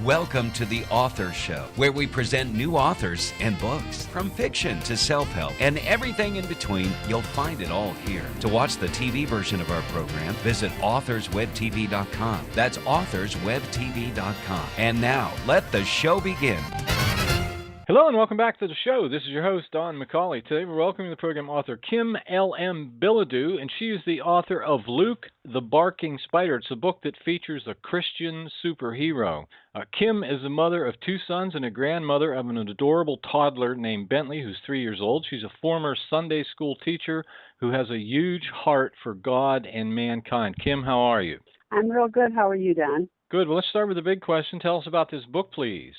Welcome to The Author Show, where we present new authors and books. From fiction to self-help and everything in between, you'll find it all here. To watch the TV version of our program, visit authorswebtv.com. That's authorswebtv.com. And now, let the show begin. Hello and welcome back to the show. This is your host, Don McCauley. Today we're welcoming the program author Kim L.M. Bilodeau, and she is the author of Luke the Barking Spider. It's a book that features a Christian superhero. Kim is the mother of 2 sons and a grandmother of an adorable toddler named Bentley, who's 3 years old. She's a former Sunday school teacher who has a huge heart for God and mankind. Kim, how are you? I'm real good. How are you, Don? Good. Well, let's start with the big question. Tell us about this book, please.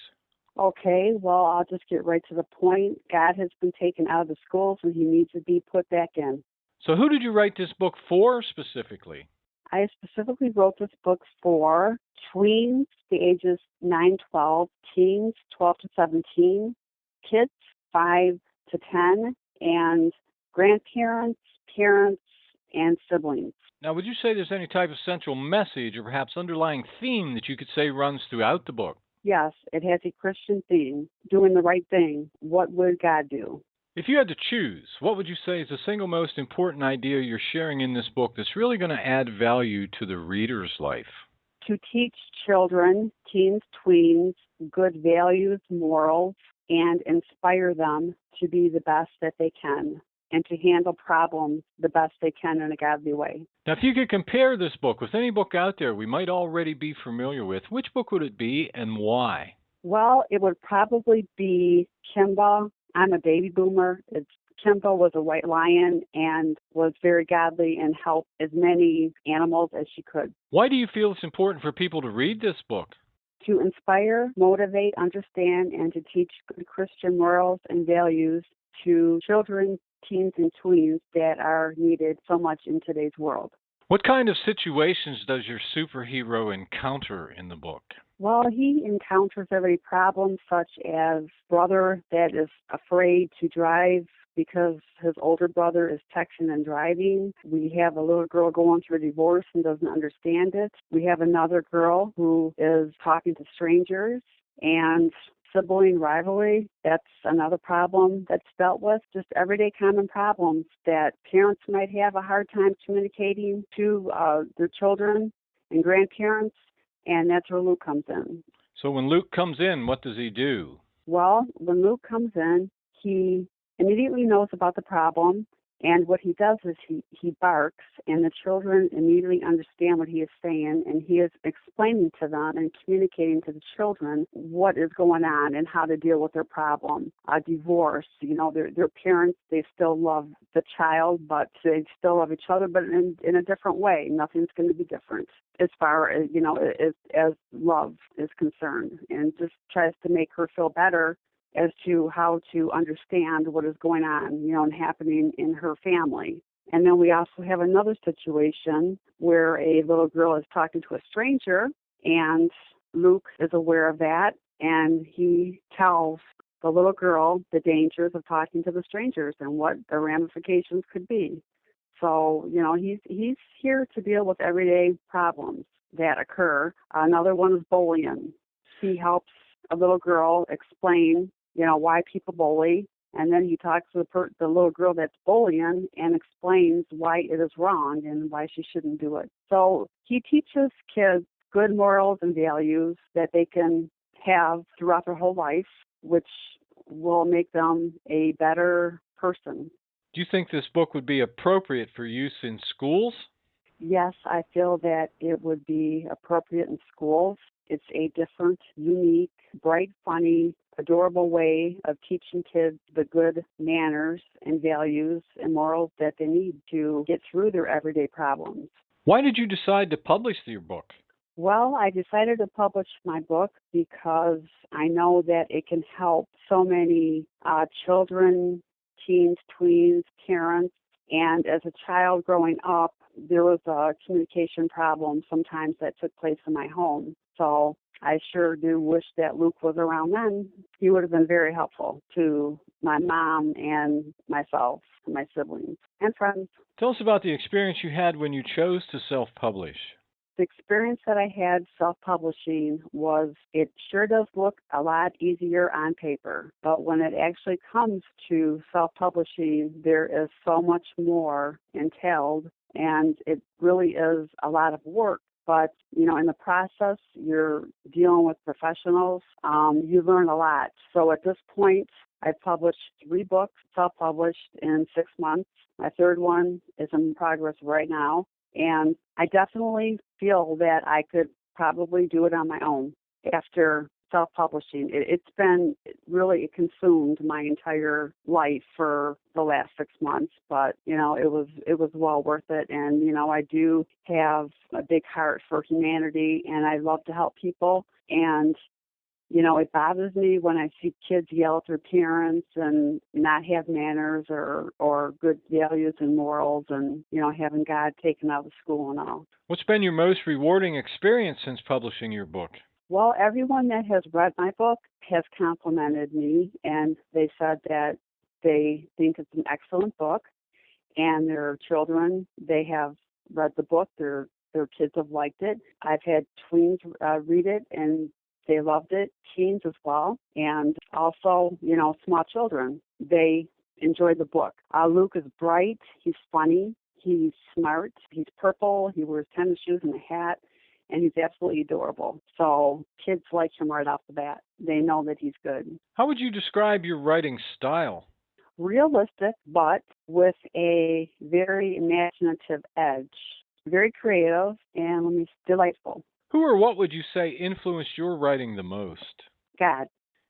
Okay, well, I'll just get right to the point. God has been taken out of the schools and he needs to be put back in. So who did you write this book for specifically? I specifically wrote this book for tweens, the ages 9-12, teens 12 to 17, kids 5 to 10, and grandparents, parents, and siblings. Now, would you say there's any type of central message or perhaps underlying theme that you could say runs throughout the book? Yes, it has a Christian theme, doing the right thing. What would God do? If you had to choose, what would you say is the single most important idea you're sharing in this book that's really going to add value to the reader's life? To teach children, teens, tweens, good values, morals, and inspire them to be the best that they can and to handle problems the best they can in a godly way. Now, if you could compare this book with any book out there we might already be familiar with, which book would it be and why? Well, it would probably be Kimba. I'm a baby boomer. Kimba was a white lion and was very godly and helped as many animals as she could. Why do you feel it's important for people to read this book? To inspire, motivate, understand, and to teach good Christian morals and values to children, teens, and tweens that are needed so much in today's world. What kind of situations does your superhero encounter in the book? Well, he encounters every problem, such as brother that is afraid to drive because his older brother is texting and driving. We have a little girl going through a divorce and doesn't understand it. We have another girl who is talking to strangers, and sibling rivalry, that's another problem that's dealt with. Just everyday common problems that parents might have a hard time communicating to their children and grandparents, and that's where Luke comes in. So when Luke comes in, what does he do? Well, when Luke comes in, he immediately knows about the problem, and what he does is he barks, and the children immediately understand what he is saying, and he is explaining to them and communicating to the children what is going on and how to deal with their problem. A divorce, their parents, they still love the child, but they still love each other, but in a different way. Nothing's going to be different as far as, as love is concerned, and just tries to make her feel better as to how to understand what is going on, and happening in her family. And then we also have another situation where a little girl is talking to a stranger, and Luke is aware of that, and he tells the little girl the dangers of talking to the strangers and what the ramifications could be. So, he's here to deal with everyday problems that occur. Another one is bullying. He helps a little girl explain why people bully, and then he talks to the little girl that's bullying and explains why it is wrong and why she shouldn't do it. So he teaches kids good morals and values that they can have throughout their whole life, which will make them a better person. Do you think this book would be appropriate for use in schools? Yes, I feel that it would be appropriate in schools. It's a different, unique, bright, funny, adorable way of teaching kids the good manners and values and morals that they need to get through their everyday problems. Why did you decide to publish your book? Well, I decided to publish my book because I know that it can help so many children, teens, tweens, parents, and as a child growing up, there was a communication problem sometimes that took place in my home. So I sure do wish that Luke was around then. He would have been very helpful to my mom and myself and my siblings and friends. Tell us about the experience you had when you chose to self-publish. The experience that I had self-publishing was it sure does look a lot easier on paper, but when it actually comes to self-publishing, there is so much more entailed, and it really is a lot of work. But, in the process, you're dealing with professionals. You learn a lot. So at this point, I've published 3 books, self-published in 6 months. My third one is in progress right now. And I definitely feel that I could probably do it on my own after self-publishing. It's been really, it consumed my entire life for the last 6 months, but it was well worth it. And I do have a big heart for humanity, and I love to help people. And it bothers me when I see kids yell at their parents and not have manners or good values and morals, and having God taken out of school and all. What's been your most rewarding experience since publishing your book? Well, everyone that has read my book has complimented me, and they said that they think it's an excellent book, and their children, they have read the book, their kids have liked it. I've had tweens read it, and they loved it, teens as well, and also, small children. They enjoyed the book. Luke is bright, he's funny, he's smart, he's purple, he wears tennis shoes and a hat, and he's absolutely adorable. So kids like him right off the bat. They know that he's good. How would you describe your writing style? Realistic, but with a very imaginative edge. Very creative and delightful. Who or what would you say influenced your writing the most? God.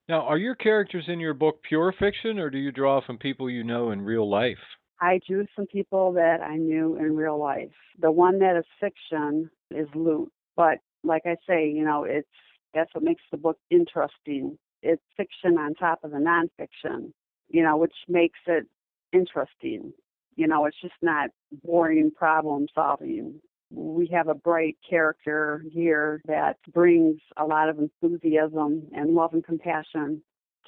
Now, are your characters in your book pure fiction, or do you draw from people you know in real life? I drew some people that I knew in real life. The one that is fiction is Luke. But like I say, that's what makes the book interesting. It's fiction on top of the nonfiction, which makes it interesting. It's just not boring problem solving. We have a bright character here that brings a lot of enthusiasm and love and compassion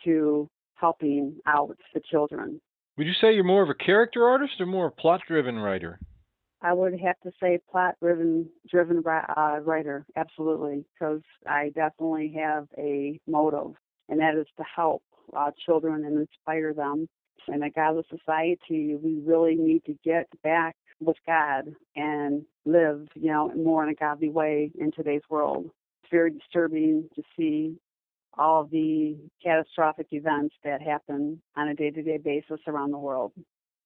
to helping out the children. Would you say you're more of a character artist or more a plot-driven writer? I would have to say plot-driven writer, absolutely, because I definitely have a motive, and that is to help children and inspire them. In a godless society, we really need to get back with God and live, more in a godly way in today's world. It's very disturbing to see all of the catastrophic events that happen on a day-to-day basis around the world.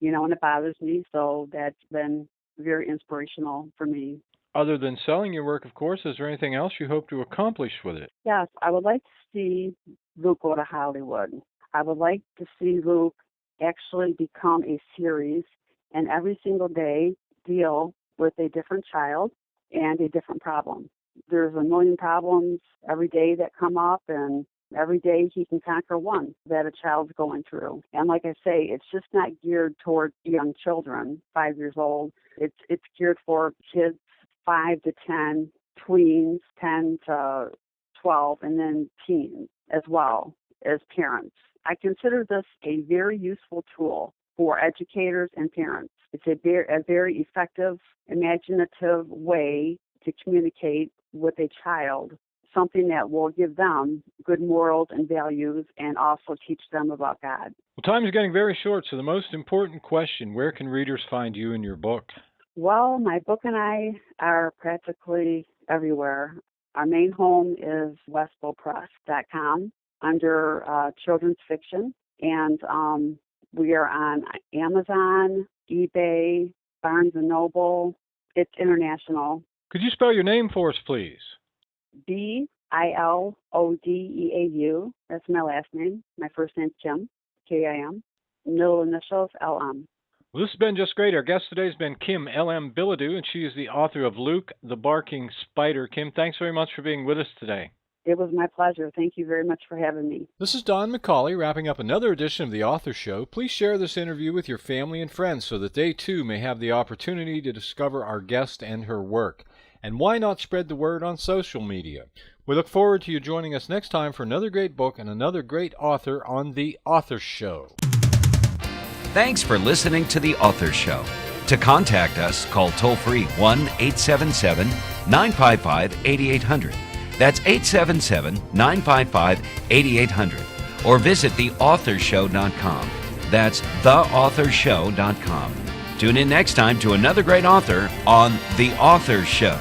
And it bothers me, so that's been very inspirational for me. Other than selling your work, of course, is there anything else you hope to accomplish with it? Yes, I would like to see Luke go to Hollywood. I would like to see Luke actually become a series and every single day deal with a different child and a different problem. There's a million problems every day that come up, and every day he can conquer one that a child's going through. And like I say, it's just not geared toward young children, 5 years old. It's geared for kids 5 to 10, tweens 10 to 12, and then teens as well as parents. I consider this a very useful tool for educators and parents. It's a very effective, imaginative way to communicate with a child, something that will give them good morals and values and also teach them about God. Well, time is getting very short, so the most important question, where can readers find you and your book? Well, my book and I are practically everywhere. Our main home is westbowpress.com under children's fiction, and we are on Amazon, eBay, Barnes & Noble. It's international. Could you spell your name for us, please? Bilodeau. That's my last name. My first name's Kim, Kim. Middle initials, LM. Well, this has been just great. Our guest today has been Kim L.M. Bilodeau, and she is the author of Luke, the Barking Spider. Kim, thanks very much for being with us today. It was my pleasure. Thank you very much for having me. This is Don McCauley wrapping up another edition of The Author Show. Please share this interview with your family and friends so that they too may have the opportunity to discover our guest and her work. And why not spread the word on social media? We look forward to you joining us next time for another great book and another great author on The Author Show. Thanks for listening to The Author Show. To contact us, call toll-free 1-877 877-955-8800. That's 877-955-8800. Or visit theauthorshow.com. That's theauthorshow.com. Tune in next time to another great author on The Author Show.